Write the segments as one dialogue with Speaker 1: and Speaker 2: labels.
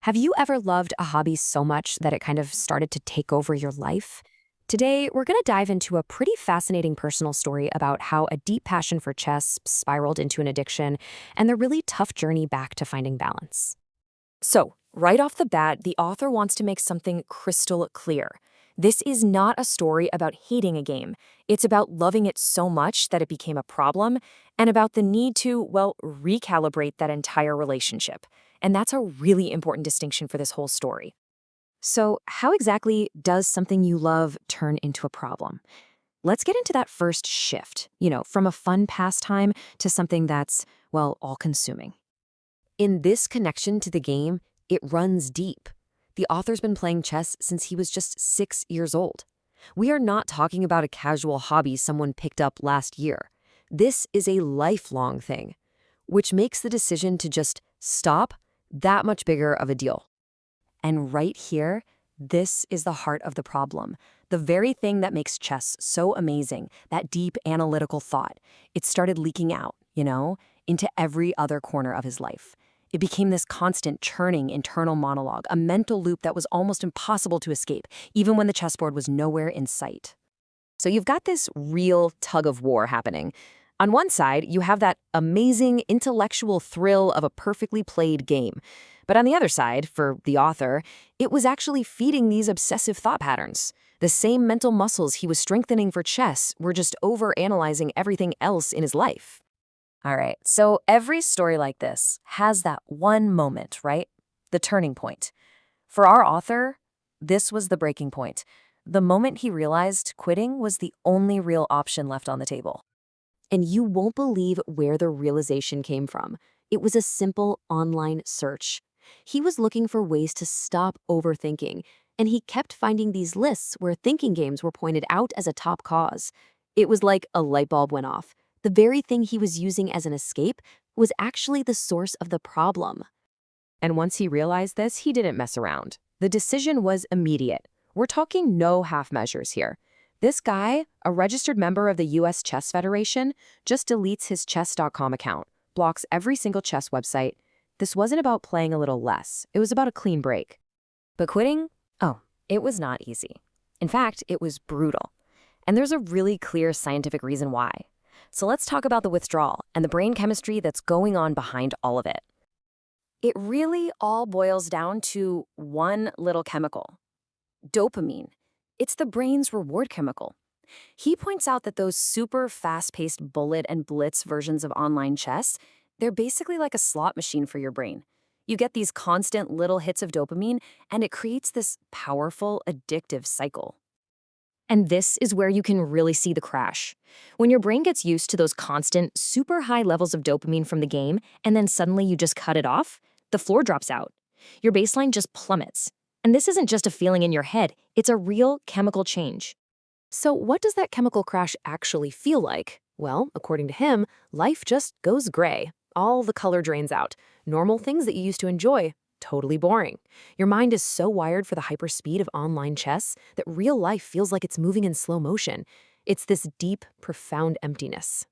Speaker 1: Have you ever loved a hobby so much that it kind of started to take over your life? Today, we're going to dive into a pretty fascinating personal story about how a deep passion for chess spiraled into an addiction and the really tough journey back to finding balance. So, right off the bat, the author wants to make something crystal clear. This is not a story about hating a game. It's about loving it so much that it became a problem, and about the need to, well, recalibrate that entire relationship. And that's a really important distinction for this whole story. So, how exactly does something you love turn into a problem? Let's get into that first shift, from a fun pastime to something that's, well, all-consuming. In this connection to the game, it runs deep. The author's been playing chess since he was just 6 years old. We are not talking about a casual hobby someone picked up last year. This is a lifelong thing, which makes the decision to just stop that much bigger of a deal. And right here, this is the heart of the problem. The very thing that makes chess so amazing, that deep analytical thought, it started leaking out, into every other corner of his life. It became this constant churning internal monologue, a mental loop that was almost impossible to escape, even when the chessboard was nowhere in sight. So you've got this real tug of war happening. On one side, you have that amazing intellectual thrill of a perfectly played game. But on the other side, for the author, it was actually feeding these obsessive thought patterns. The same mental muscles he was strengthening for chess were just overanalyzing everything else in his life. All right, so every story like this has that one moment, right? The turning point. For our author, this was the breaking point. The moment he realized quitting was the only real option left on the table. And you won't believe where the realization came from. It was a simple online search. He was looking for ways to stop overthinking, and he kept finding these lists where thinking games were pointed out as a top cause. It was like a light bulb went off. The very thing he was using as an escape was actually the source of the problem. And once he realized this, he didn't mess around. The decision was immediate. We're talking no half measures here. This guy, a registered member of the US Chess Federation, just deletes his chess.com account, blocks every single chess website. This wasn't about playing a little less. It was about a clean break. But quitting? Oh, it was not easy. In fact, it was brutal. And there's a really clear scientific reason why. So let's talk about the withdrawal and the brain chemistry that's going on behind all of it. It really all boils down to one little chemical: dopamine. It's the brain's reward chemical. He points out that those super fast-paced bullet and blitz versions of online chess, they're basically like a slot machine for your brain. You get these constant little hits of dopamine, and it creates this powerful, addictive cycle. And this is where you can really see the crash. When your brain gets used to those constant, super high levels of dopamine from the game, and then suddenly you just cut it off, the floor drops out. Your baseline just plummets. And this isn't just a feeling in your head, it's a real chemical change. So what does that chemical crash actually feel like? Well, according to him, life just goes gray. All the color drains out. Normal things that you used to enjoy, totally boring. Your mind is so wired for the hyperspeed of online chess that real life feels like it's moving in slow motion. It's this deep, profound emptiness.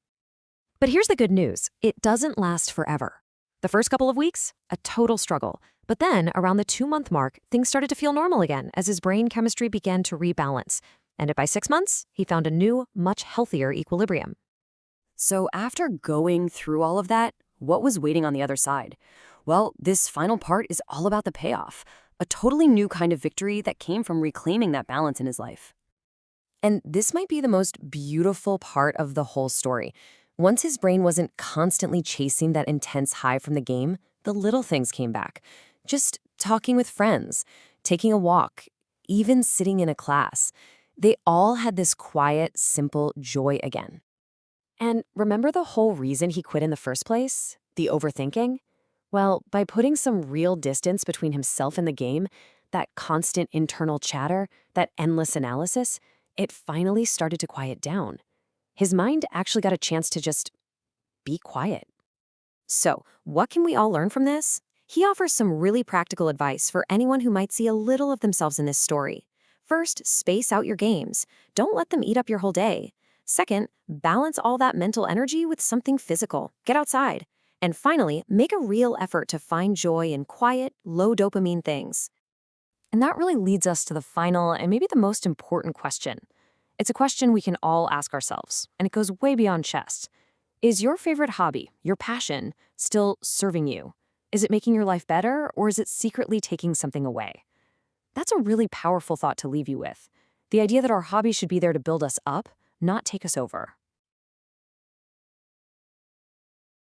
Speaker 1: But here's the good news. It doesn't last forever. The first couple of weeks, a total struggle. But then, around the 2-month mark, things started to feel normal again as his brain chemistry began to rebalance. And by 6 months, he found a new, much healthier equilibrium. So after going through all of that, what was waiting on the other side? Well, this final part is all about the payoff, a totally new kind of victory that came from reclaiming that balance in his life. And this might be the most beautiful part of the whole story. Once his brain wasn't constantly chasing that intense high from the game, the little things came back. Just talking with friends, taking a walk, even sitting in a class. They all had this quiet, simple joy again. And remember the whole reason he quit in the first place? The overthinking? Well, by putting some real distance between himself and the game, that constant internal chatter, that endless analysis, it finally started to quiet down. His mind actually got a chance to just be quiet. So, what can we all learn from this? He offers some really practical advice for anyone who might see a little of themselves in this story. First, space out your games. Don't let them eat up your whole day. Second, balance all that mental energy with something physical. Get outside. And finally, make a real effort to find joy in quiet, low dopamine things. And that really leads us to the final and maybe the most important question. It's a question we can all ask ourselves, and it goes way beyond chess. Is your favorite hobby, your passion, still serving you? Is it making your life better, or is it secretly taking something away? That's a really powerful thought to leave you with. The idea that our hobby should be there to build us up, not take us over.